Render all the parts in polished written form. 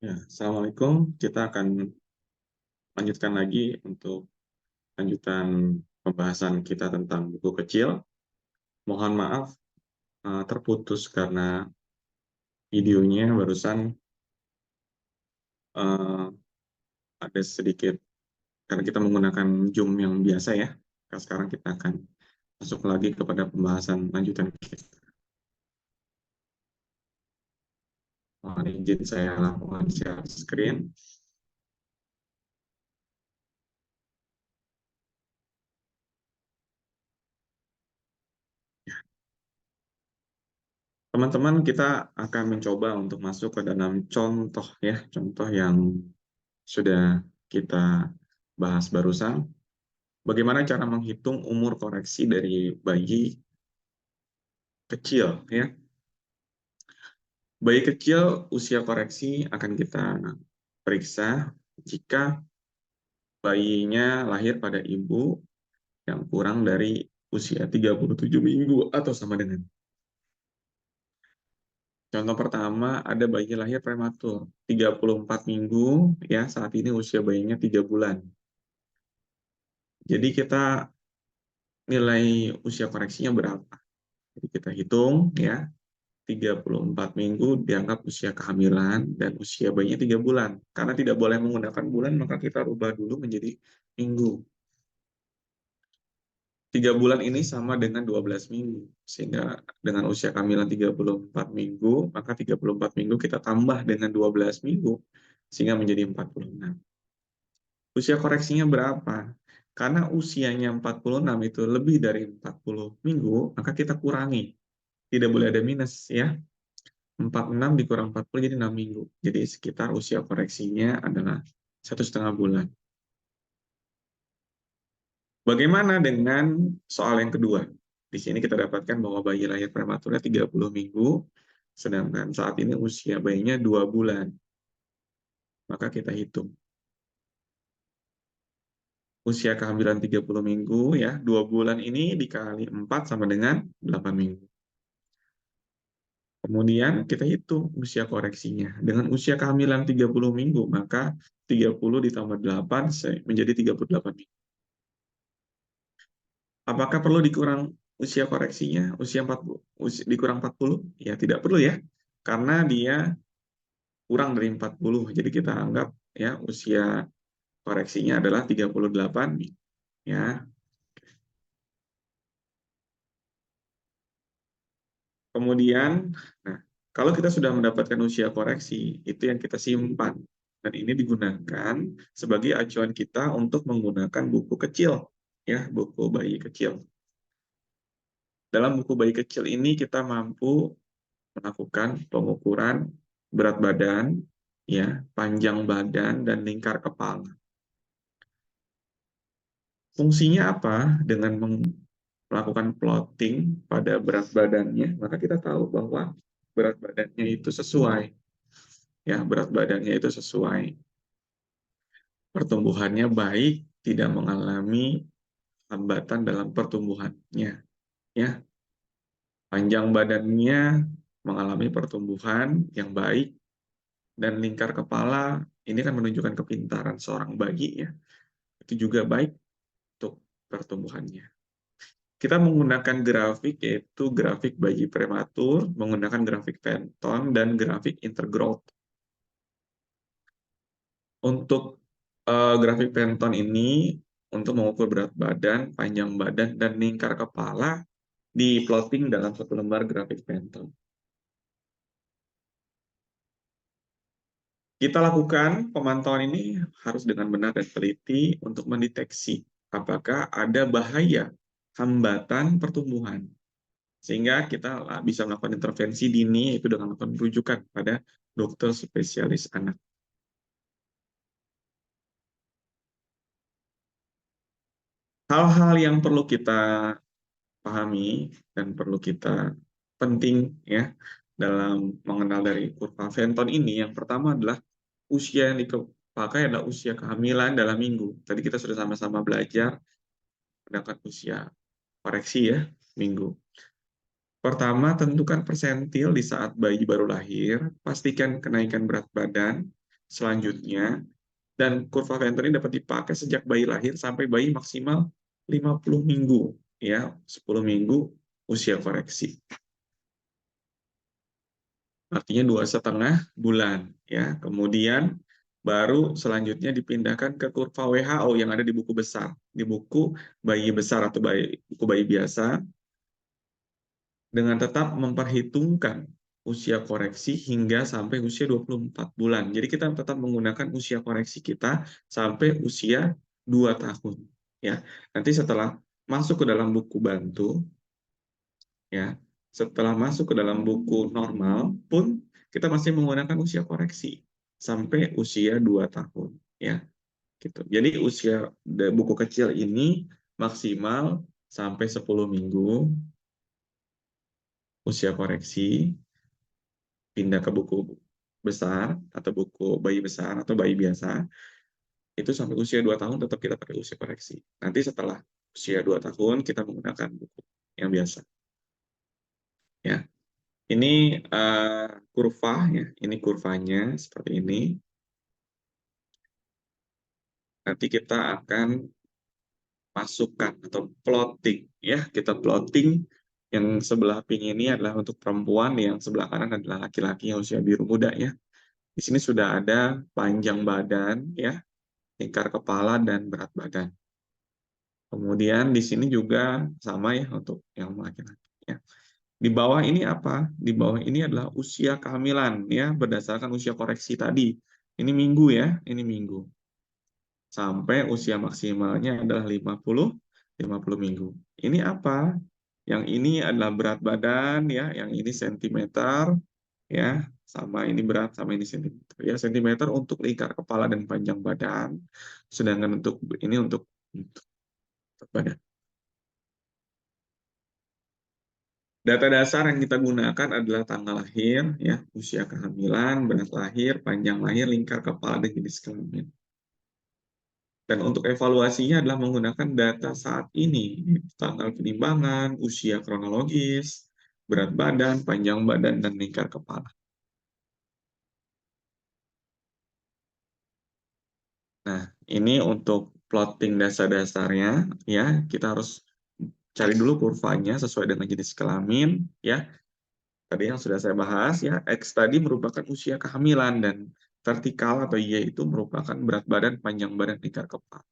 Ya, Assalamualaikum. Kita akan lanjutkan lagi untuk lanjutan pembahasan kita tentang buku kecil. Mohon maaf terputus karena videonya barusan eh, ada sedikit karena kita menggunakan Zoom yang biasa ya. Nah, sekarang kita akan masuk lagi kepada pembahasan lanjutan kita. Mohon izin saya lakukan share screen. Teman-teman, kita akan mencoba untuk masuk ke dalam contoh ya, contoh yang sudah kita bahas barusan. Bagaimana cara menghitung umur koreksi dari bayi kecil ya. Bayi kecil usia koreksi akan kita periksa jika bayinya lahir pada ibu yang kurang dari usia 37 minggu atau sama dengan. Contoh pertama, ada bayi lahir prematur, 34 minggu, ya saat ini usia bayinya 3 bulan. Jadi kita nilai usia koreksinya berapa? Jadi kita hitung ya, 34 minggu dianggap usia kehamilan dan usia bayinya 3 bulan. Karena tidak boleh menggunakan bulan, maka kita rubah dulu menjadi minggu. 3 bulan ini sama dengan 12 minggu. Sehingga dengan usia kehamilan 34 minggu, maka 34 minggu kita tambah dengan 12 minggu, sehingga menjadi 46. Usia koreksinya berapa? Karena usianya 46 itu lebih dari 40 minggu, maka kita kurangi. Tidak boleh ada minus ya. 46 dikurang 40 jadi 6 minggu. Jadi sekitar usia koreksinya adalah 1,5 bulan. Bagaimana dengan soal yang kedua? Di sini kita dapatkan bahwa bayi lahir prematurnya 30 minggu, sedangkan saat ini usia bayinya 2 bulan. Maka kita hitung. Usia kehamilan 30 minggu, ya 2 bulan ini dikali 4 sama dengan 8 minggu. Kemudian kita hitung usia koreksinya. Dengan usia kehamilan 30 minggu, maka 30 ditambah 8 menjadi 38 minggu. Apakah perlu dikurang usia koreksinya? Usia 40, dikurang 40? Ya, tidak perlu ya. Karena dia kurang dari 40. Jadi kita anggap ya usia koreksinya adalah 38 minggu. Ya. Kemudian, nah, kalau kita sudah mendapatkan usia koreksi, itu yang kita simpan. Dan ini digunakan sebagai acuan kita untuk menggunakan buku kecil, ya, buku bayi kecil. Dalam buku bayi kecil ini kita mampu melakukan pengukuran berat badan, ya, panjang badan dan lingkar kepala. Fungsinya apa? Dengan melakukan plotting pada berat badannya, maka kita tahu bahwa berat badannya itu sesuai. Ya, berat badannya itu sesuai. Pertumbuhannya baik, tidak mengalami hambatan dalam pertumbuhannya. Ya, panjang badannya mengalami pertumbuhan yang baik dan lingkar kepala ini kan menunjukkan kepintaran seorang bayi ya. Itu juga baik untuk pertumbuhannya. Kita menggunakan grafik yaitu grafik bayi prematur, menggunakan grafik Penton dan grafik intergrowth. Untuk grafik Penton ini untuk mengukur berat badan, panjang badan, dan lingkar kepala di plotting dalam satu lembar grafik Penton. Kita lakukan pemantauan ini harus dengan benar dan teliti untuk mendeteksi apakah ada bahaya hambatan pertumbuhan. Sehingga kita bisa melakukan intervensi dini itu dengan melakukan rujukan pada dokter spesialis anak. Hal-hal yang perlu kita pahami dan perlu kita penting ya dalam mengenal dari kurva Fenton ini, yang pertama adalah usia yang dipakai adalah usia kehamilan dalam minggu. Tadi kita sudah sama-sama belajar menggunakan usia koreksi ya minggu. Pertama, tentukan persentil di saat bayi baru lahir, pastikan kenaikan berat badan selanjutnya, dan kurva Venter ini dapat dipakai sejak bayi lahir sampai bayi maksimal 50 minggu, ya, 10 minggu usia koreksi. Artinya 2,5 bulan, ya. Kemudian baru selanjutnya dipindahkan ke kurva WHO yang ada di buku besar, di buku bayi besar atau buku bayi biasa, dengan tetap memperhitungkan usia koreksi hingga sampai usia 24 bulan. Jadi kita tetap menggunakan usia koreksi kita sampai usia 2 tahun. Ya. Nanti setelah masuk ke dalam buku bantu, ya, setelah masuk ke dalam buku normal pun kita masih menggunakan usia koreksi sampai usia 2 tahun. Ya, gitu. Jadi usia buku kecil ini maksimal sampai 10 minggu usia koreksi, pindah ke buku besar atau buku bayi besar atau bayi biasa, itu sampai usia 2 tahun tetap kita pakai usia koreksi. Nanti setelah usia 2 tahun kita menggunakan buku yang biasa. Ya, ini kurva ya, ini kurvanya seperti ini. Nanti kita akan masukkan atau plotting ya, kita plotting yang sebelah pink ini adalah untuk perempuan, yang sebelah kanan adalah laki-laki yang usia biru muda ya. Di sini sudah ada panjang badan ya, lingkar kepala dan berat badan. Kemudian di sini juga sama ya untuk yang laki-laki ya. Di bawah ini apa? Di bawah ini adalah usia kehamilan ya, berdasarkan usia koreksi tadi. Ini minggu ya, ini minggu. Sampai usia maksimalnya adalah 50 minggu. Ini apa? Yang ini adalah berat badan ya, yang ini sentimeter ya, sama ini berat sama ini sentimeter ya. Sentimeter untuk lingkar kepala dan panjang badan, sedangkan untuk ini untuk badan. Data dasar yang kita gunakan adalah tanggal lahir, ya, usia kehamilan, berat lahir, panjang lahir, lingkar kepala, dan jenis kelamin. Dan untuk evaluasinya adalah menggunakan data saat ini, tanggal penimbangan, usia kronologis, berat badan, panjang badan, dan lingkar kepala. Nah, ini untuk plotting dasar-dasarnya, ya, kita harus cari dulu kurvanya sesuai dengan jenis kelamin, ya. Tadi yang sudah saya bahas ya, X tadi merupakan usia kehamilan dan vertikal atau Y itu merupakan berat badan, panjang badan, lingkar kepala.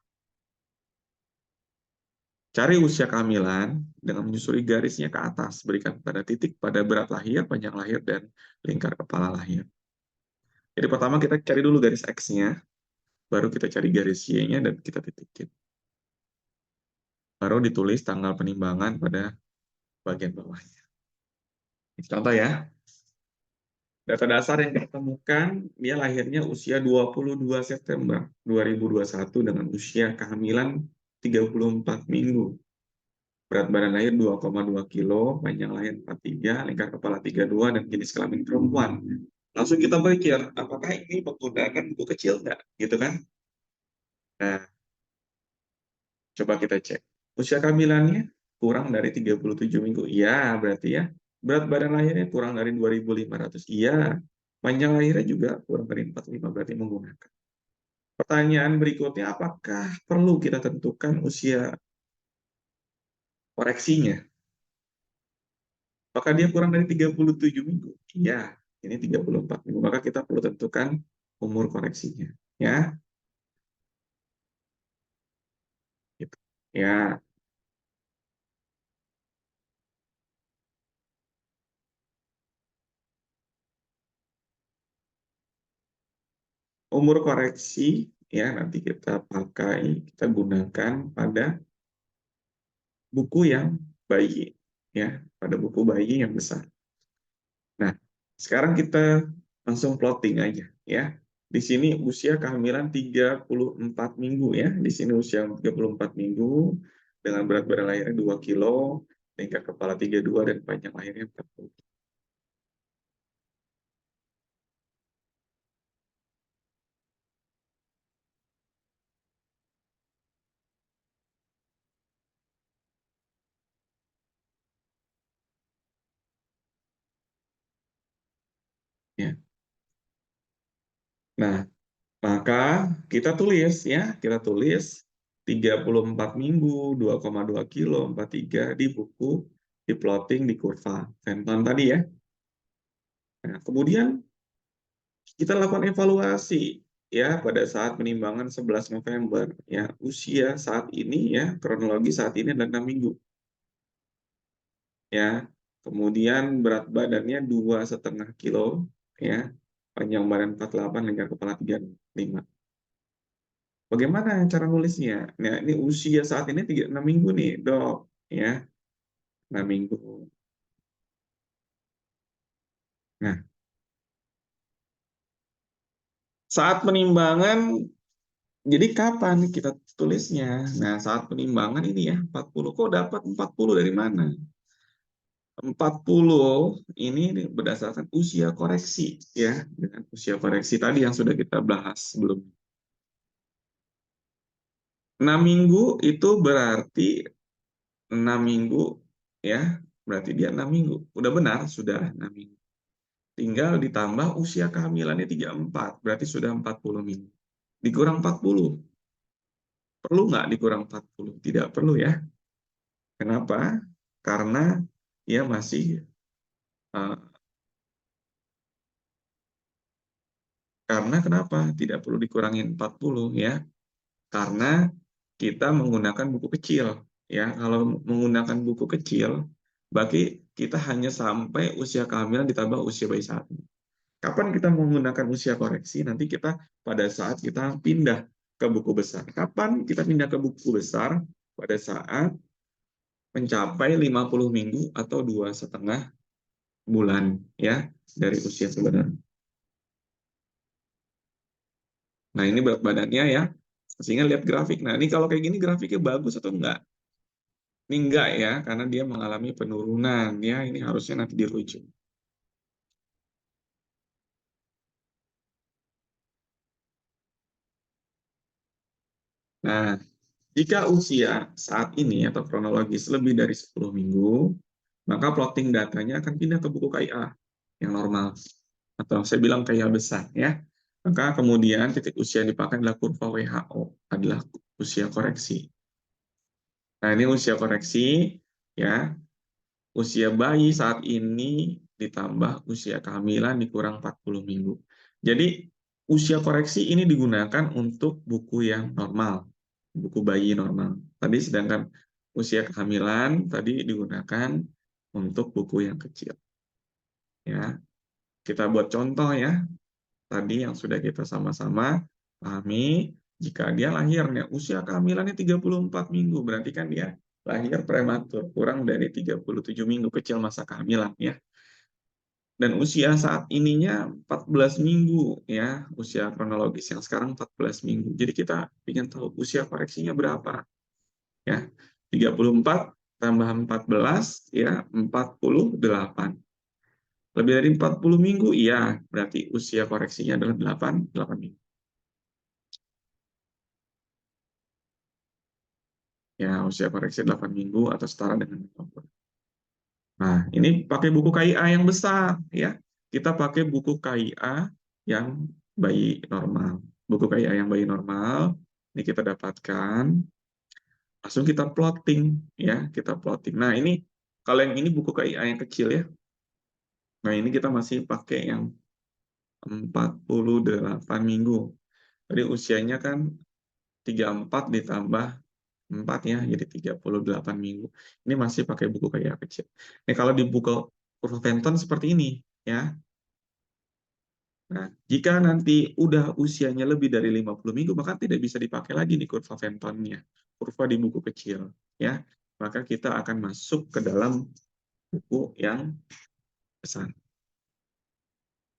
Cari usia kehamilan dengan menyusuri garisnya ke atas, berikan pada titik pada berat lahir, panjang lahir, dan lingkar kepala lahir. Jadi pertama kita cari dulu garis X-nya, baru kita cari garis Y-nya dan kita titikin. Baru ditulis tanggal penimbangan pada bagian bawahnya. Contoh ya. Data dasar yang kita temukan, dia lahirnya usia 22 September 2021 dengan usia kehamilan 34 minggu. Berat badan lahir 2,2 kilo, panjang lahir 43, lingkar kepala 32, dan jenis kelamin perempuan. Langsung kita pikir, apakah ini menggunakan buku kecil nggak? Gitu kan? Nah, coba kita cek. Usia kehamilannya kurang dari 37 minggu. Iya, berarti ya. Berat badan lahirnya kurang dari 2.500. Iya. Panjang lahirnya juga kurang dari 45, berarti menggunakan. Pertanyaan berikutnya, apakah perlu kita tentukan usia koreksinya? Apakah dia kurang dari 37 minggu? Iya, ini 34 minggu. Maka kita perlu tentukan umur koreksinya. Ya, gitu. Ya, umur koreksi ya nanti kita pakai, kita gunakan pada buku yang bayi, ya, pada buku bayi yang besar. Nah, sekarang kita langsung plotting aja, ya. Di sini usia kehamilan 34 minggu, ya. Di sini usia 34 minggu dengan berat badan lahirnya 2 kilo, tingkat kepala 32 dan panjang lahirnya 40. Ya. Nah, Maka kita tulis ya, kita tulis 34 minggu, 2,2 kilo, 43 di buku, di plotting di kurva Fenton tadi ya. Nah, kemudian kita lakukan evaluasi ya pada saat penimbangan 11 November ya, usia saat ini ya, kronologi saat ini adalah 6 minggu ya. Kemudian berat badannya 2,5 kilo ya, panjang badan 48, lingkar kepala 35. Bagaimana cara nulisnya? Nah, ini usia saat ini 6 minggu nih, Dok. Ya, 6 minggu. Nah, saat penimbangan, jadi kapan kita tulisnya? Nah, saat penimbangan ini ya, 40. Kok dapat 40 dari mana? 40 ini berdasarkan usia koreksi, ya. Dengan usia koreksi tadi yang sudah kita bahas sebelum. 6 minggu itu berarti 6 minggu, ya. Berarti dia 6 minggu. Udah benar, sudah 6 minggu. Tinggal ditambah usia kehamilannya 34, berarti sudah 40 minggu. Dikurang 40. Perlu nggak dikurang 40? Tidak perlu ya. Kenapa? Karena dia masih uh, karena kenapa? Tidak perlu dikurangin 40 ya. Karena kita menggunakan buku kecil ya. Kalau menggunakan buku kecil, berarti kita hanya sampai usia kehamilan ditambah usia bayi saat ini. Kapan kita menggunakan usia koreksi? Nanti kita pada saat kita pindah ke buku besar. Kapan kita pindah ke buku besar? Pada saat mencapai 50 minggu atau 2,5 bulan ya dari usia sebenarnya. Nah, ini berat badannya ya. Sehingga lihat grafik. Nah, ini kalau kayak gini grafiknya bagus atau enggak? Ini enggak ya, karena dia mengalami penurunan ya. Ini harusnya nanti dirujuk. Nah, jika usia saat ini atau kronologis lebih dari 10 minggu, maka plotting datanya akan pindah ke buku KIA yang normal. Atau saya bilang KIA besar ya. Maka kemudian titik usia yang dipakai adalah kurva WHO, adalah usia koreksi. Nah, ini usia koreksi ya. Usia bayi saat ini ditambah usia kehamilan dikurang 40 minggu. Jadi usia koreksi ini digunakan untuk buku yang normal, buku bayi normal. Tadi sedangkan usia kehamilan tadi digunakan untuk buku yang kecil. Ya, kita buat contoh ya. Tadi yang sudah kita sama-sama pahami, jika dia lahirnya usia kehamilannya 34 minggu, berarti kan dia lahir prematur, kurang dari 37 minggu, kecil masa kehamilan ya. Dan usia saat ininya 14 minggu ya, usia kronologis yang sekarang 14 minggu. Jadi kita ingin tahu usia koreksinya berapa ya. 34 tambah 14 ya 48. Lebih dari 40 minggu iya, berarti usia koreksinya adalah 8 minggu. Ya, usia koreksi 8 minggu atau setara dengan 50. Nah, ini pakai buku KIA yang besar ya. Kita pakai buku KIA yang bayi normal. Buku KIA yang bayi normal ini kita dapatkan, langsung kita plotting ya, kita plotting. Nah, ini kalau yang ini buku KIA yang kecil ya. Nah, ini kita masih pakai yang 48 minggu. Jadi usianya kan 34 ditambah 4 ya, jadi 38 minggu. Ini masih pakai buku kayak kecil. Nah, kalau di buku kurva Fenton seperti ini ya. Nah, jika nanti udah usianya lebih dari 50 minggu, maka tidak bisa dipakai lagi di kurva Fentonnya. Kurva di buku kecil ya. Maka kita akan masuk ke dalam buku yang besar.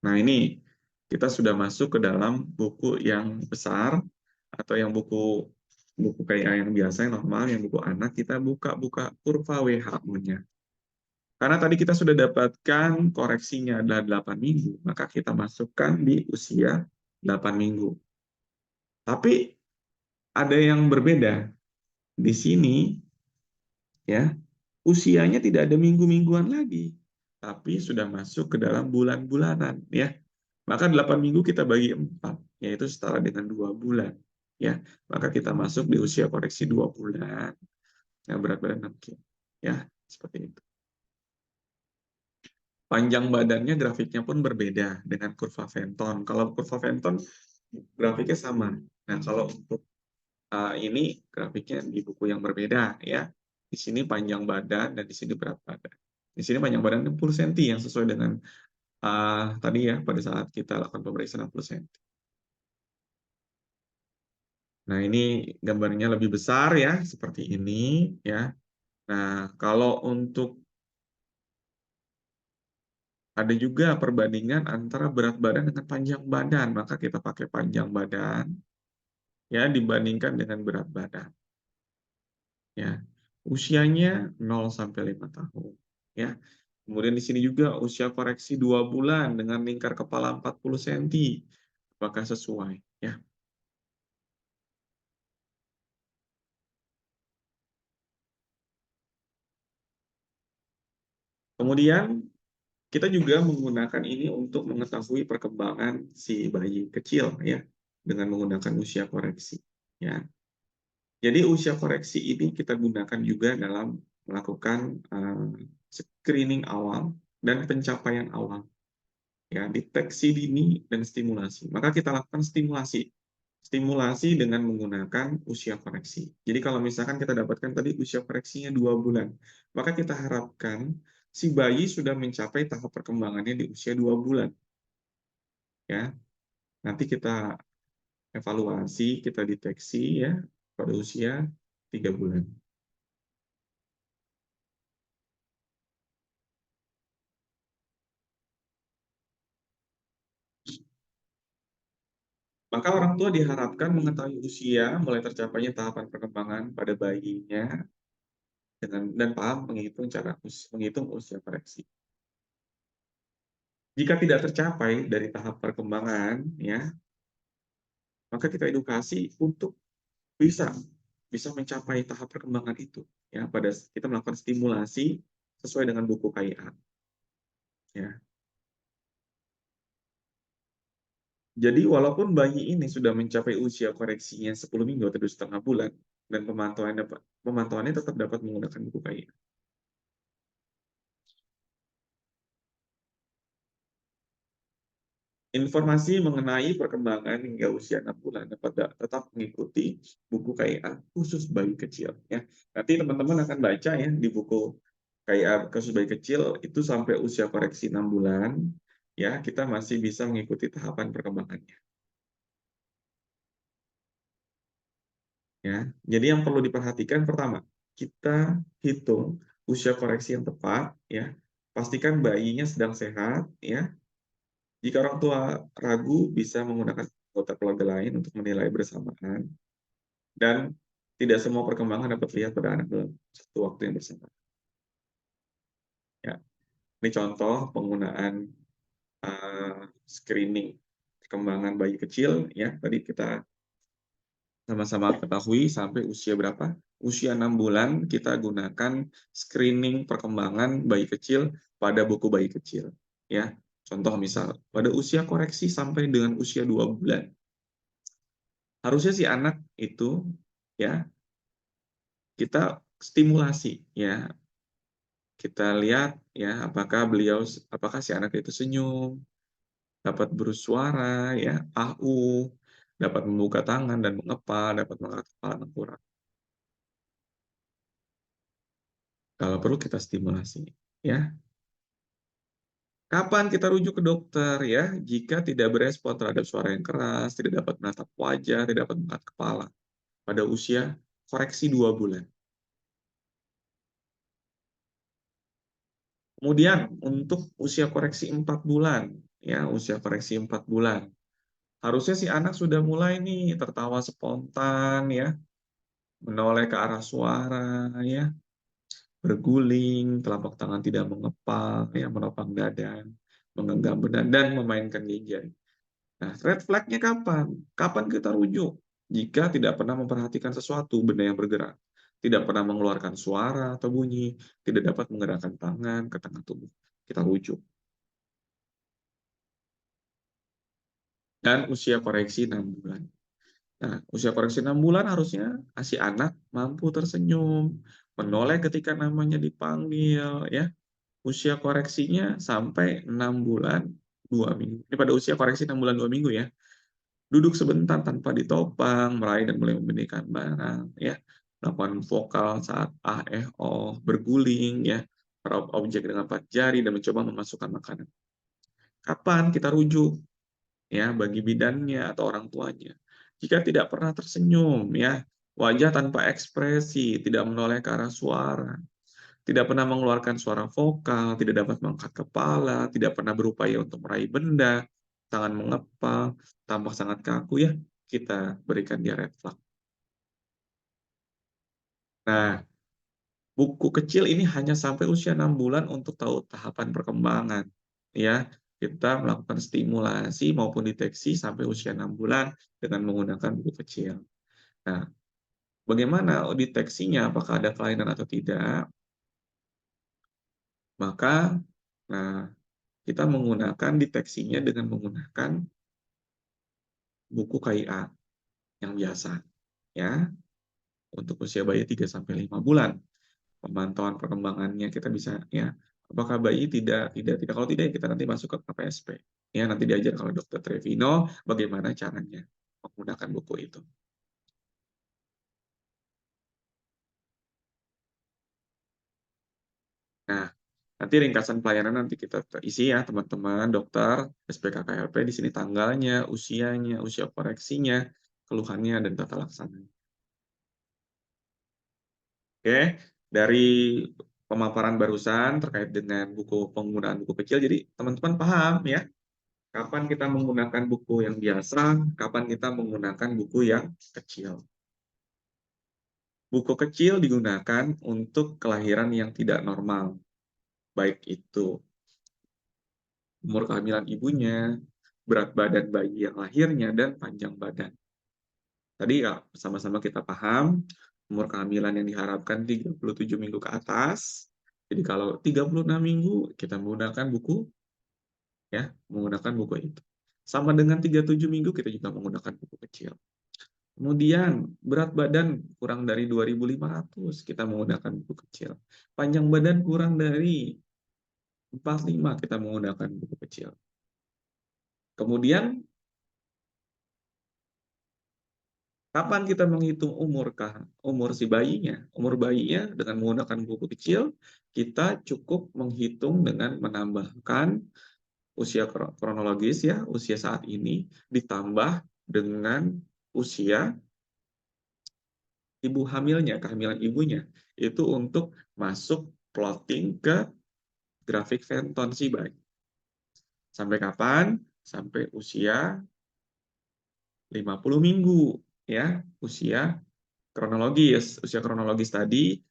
Nah, ini kita sudah masuk ke dalam buku yang besar atau yang buku buku kayak yang biasa yang normal, yang buku anak, kita buka kurva WHO-nya. Karena tadi kita sudah dapatkan koreksinya adalah 8 minggu, maka kita masukkan di usia 8 minggu. Tapi ada yang berbeda. Di sini ya, usianya tidak ada minggu-mingguan lagi, tapi sudah masuk ke dalam bulan-bulanan ya. Maka 8 minggu kita bagi 4 yaitu setara dengan 2 bulan. Ya, maka kita masuk di usia koreksi 2 bulan. Nah, berat badan 6 kilo. Ya, seperti itu. Panjang badannya grafiknya pun berbeda dengan kurva Fenton. Kalau kurva Fenton grafiknya sama. Nah, kalau untuk ini grafiknya di buku yang berbeda ya. Di sini panjang badan dan di sini berat badan. Di sini panjang badan 60 cm yang sesuai dengan tadi ya pada saat kita lakukan pemeriksaan 60 cm. Nah, ini gambarnya lebih besar ya, seperti ini ya. Nah, kalau untuk ada juga perbandingan antara berat badan dengan panjang badan, maka kita pakai panjang badan ya dibandingkan dengan berat badan. Ya. Usianya 0 sampai 5 tahun ya. Kemudian di sini juga usia koreksi 2 bulan dengan lingkar kepala 40 cm. Apakah sesuai ya? Kemudian kita juga menggunakan ini untuk mengetahui perkembangan si bayi kecil ya dengan menggunakan usia koreksi ya. Jadi usia koreksi ini kita gunakan juga dalam melakukan screening awal dan pencapaian awal ya, deteksi dini dan stimulasi. Maka kita lakukan stimulasi. Stimulasi dengan menggunakan usia koreksi. Jadi kalau misalkan kita dapatkan tadi usia koreksinya 2 bulan, maka kita harapkan si bayi sudah mencapai tahap perkembangannya di usia 2 bulan. Ya. Nanti kita evaluasi, kita deteksi ya pada usia 3 bulan. Maka orang tua diharapkan mengetahui usia mulai tercapainya tahapan perkembangan pada bayinya dan paham menghitung usia koreksi. Jika tidak tercapai dari tahap perkembangan, ya, maka kita edukasi untuk bisa bisa mencapai tahap perkembangan itu. Ya, pada kita melakukan stimulasi sesuai dengan buku KIA. Ya. Jadi walaupun bayi ini sudah mencapai usia koreksinya 10 minggu atau 2,5 bulan, dan pemantauannya tetap dapat menggunakan buku KIA. Informasi mengenai perkembangan hingga usia 6 bulan dapat tetap mengikuti buku KIA khusus bayi kecil. Ya. Nanti teman-teman akan baca ya di buku KIA khusus bayi kecil itu sampai usia koreksi 6 bulan, ya kita masih bisa mengikuti tahapan perkembangannya. Ya. Jadi yang perlu diperhatikan pertama, kita hitung usia koreksi yang tepat, ya. Pastikan bayinya sedang sehat, ya. Jika orang tua ragu, bisa menggunakan anggota keluarga lain untuk menilai bersamaan. Dan tidak semua perkembangan dapat dilihat pada anak dalam satu waktu yang bersamaan. Ya, ini contoh penggunaan screening perkembangan bayi kecil. Ya, tadi kita sama-sama ketahui sampai usia berapa? Usia 6 bulan kita gunakan screening perkembangan bayi kecil pada buku bayi kecil. Ya, contoh misal pada usia koreksi sampai dengan usia 2 bulan. Harusnya si anak itu ya kita stimulasi ya. Kita lihat ya apakah si anak itu senyum, dapat bersuara ya, dapat membuka tangan dan mengepal, dapat mengangkat kepala tengkurap. Kalau perlu kita stimulasi ya. Kapan kita rujuk ke dokter ya? Jika tidak berespon terhadap suara yang keras, tidak dapat menatap wajah, tidak dapat mengangkat kepala pada usia koreksi 2 bulan. Kemudian untuk usia koreksi 4 bulan, ya usia koreksi 4 bulan, harusnya si anak sudah mulai nih tertawa spontan ya, menoleh ke arah suara ya, berguling, telapak tangan tidak mengepal ya, menopang dada, menggenggam benak dan memainkan gigi. Nah, red flag-nya kapan? Kapan kita rujuk? Jika tidak pernah memperhatikan sesuatu, benda yang bergerak, tidak pernah mengeluarkan suara atau bunyi, tidak dapat menggerakkan tangan ke tengah tubuh. Kita rujuk. dan usia koreksi 6 bulan. Nah, usia koreksi 6 bulan harusnya si anak mampu tersenyum, menoleh ketika namanya dipanggil, ya. Usia koreksinya sampai 6 bulan 2 minggu. Ini pada usia koreksi 6 bulan 2 minggu ya. Duduk sebentar tanpa ditopang, meraih dan mulai membedakan barang, ya. Melakukan vokal saat ah, eh, oh, berguling, ya. Meraup objek dengan 4 jari dan mencoba memasukkan makanan. Kapan kita rujuk? Ya, bagi bidannya atau orang tuanya. Jika tidak pernah tersenyum, ya, wajah tanpa ekspresi, tidak menoleh ke arah suara, tidak pernah mengeluarkan suara vokal, tidak dapat mengangkat kepala, tidak pernah berupaya untuk meraih benda, tangan mengepal, tampak sangat kaku, ya, kita berikan dia red flag. Nah, buku kecil ini hanya sampai usia 6 bulan untuk tahu tahapan perkembangan. Ya, kita melakukan stimulasi maupun deteksi sampai usia 6 bulan dengan menggunakan buku kecil. Nah, bagaimana deteksinya apakah ada kelainan atau tidak? Maka nah, kita menggunakan deteksinya dengan menggunakan buku KIA yang biasa, ya, untuk usia bayi 3 sampai 5 bulan. Pemantauan perkembangannya kita bisa, ya, apakah bayi tidak kalau tidak, ya kita nanti masuk ke KPSP, ya, nanti diajar kalau dokter Trevino bagaimana caranya menggunakan buku itu. Nah, nanti ringkasan pelayanan nanti kita isi ya teman-teman dokter SPKKLP, di sini tanggalnya, usianya, usia koreksinya, keluhannya, dan tata laksana. Oke, dari pemaparan barusan terkait dengan buku penggunaan buku kecil, jadi teman-teman paham ya, kapan kita menggunakan buku yang biasa, kapan kita menggunakan buku yang kecil. Buku kecil digunakan untuk kelahiran yang tidak normal, baik itu umur kehamilan ibunya, berat badan bayi yang lahirnya, dan panjang badan. Tadi ya sama-sama kita paham, umur kehamilan yang diharapkan 37 minggu ke atas. Jadi kalau 36 minggu, kita menggunakan buku, ya, menggunakan buku itu. Sama dengan 37 minggu, kita juga menggunakan buku kecil. Kemudian berat badan kurang dari 2.500, kita menggunakan buku kecil. Panjang badan kurang dari 45, kita menggunakan buku kecil. Kemudian kapan kita menghitung umur si bayinya? Umur bayinya dengan menggunakan buku kecil, kita cukup menghitung dengan menambahkan usia kronologis, ya, usia saat ini ditambah dengan usia ibu hamilnya, kehamilan ibunya. Itu untuk masuk plotting ke grafik Venton si bayi. Sampai kapan? Sampai usia 50 minggu, ya, usia kronologis. Usia kronologis tadi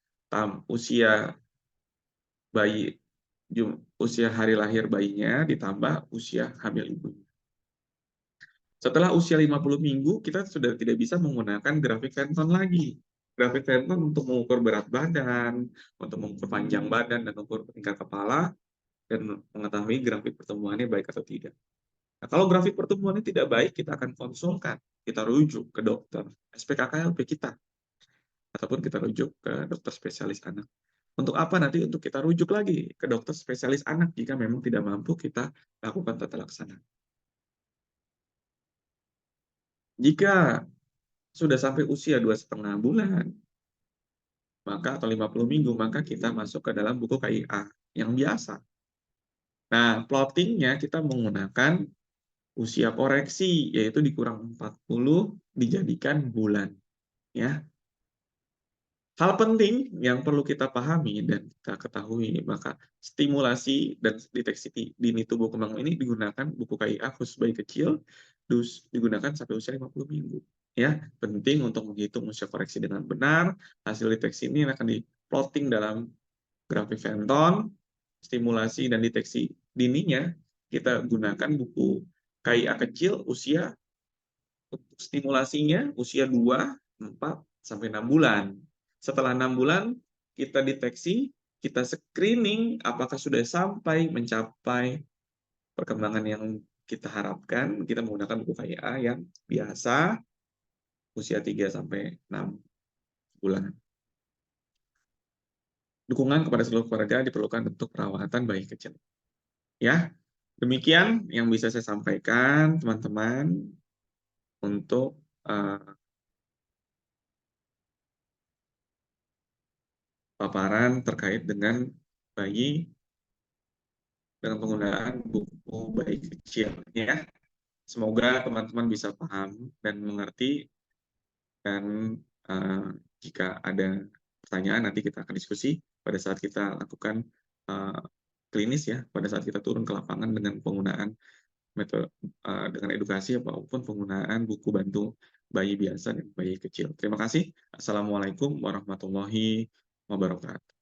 usia bayi, usia hari lahir bayinya ditambah usia hamil ibunya. Setelah usia 50 minggu, kita sudah tidak bisa menggunakan grafik Venton lagi. Grafik Venton untuk mengukur berat badan, untuk mengukur panjang badan, dan mengukur tingkat kepala, dan mengetahui grafik pertumbuhannya baik atau tidak. Nah, kalau grafik pertumbuhannya tidak baik, kita akan konsulkan, kita rujuk ke dokter SPKKLP kita, ataupun kita rujuk ke dokter spesialis anak. Untuk apa nanti? Untuk kita rujuk lagi ke dokter spesialis anak jika memang tidak mampu kita lakukan tata laksana. Jika sudah sampai usia 2,5 bulan, maka atau 50 minggu, maka kita masuk ke dalam buku KIA yang biasa. Nah, plottingnya kita menggunakan usia koreksi, yaitu dikurang 40 dijadikan bulan. Ya, hal penting yang perlu kita pahami dan kita ketahui, maka stimulasi dan deteksi dini tubuh kembang ini digunakan buku KIA khusus bayi kecil, digunakan sampai usia 50 minggu. Ya, penting untuk menghitung usia koreksi dengan benar. Hasil deteksi ini akan diplotting dalam grafik Venton, stimulasi dan deteksi dininya. Kita gunakan buku KIA kecil usia, stimulasinya usia 2, 4, sampai 6 bulan. Setelah 6 bulan, kita deteksi, kita screening apakah sudah sampai mencapai perkembangan yang kita harapkan kita menggunakan buku KIA yang biasa usia 3 sampai 6 bulan. Dukungan kepada seluruh keluarga diperlukan untuk perawatan bayi kecil. Ya, demikian yang bisa saya sampaikan, teman-teman, untuk paparan terkait dengan bayi dengan penggunaan buku bayi kecil. Ya, semoga teman-teman bisa paham dan mengerti. Dan jika ada pertanyaan, nanti kita akan diskusi pada saat kita lakukan klinis ya, pada saat kita turun ke lapangan dengan penggunaan metode dengan edukasi maupun penggunaan buku bantu bayi biasa dan bayi kecil. Terima kasih. Assalamualaikum warahmatullahi wabarakatuh.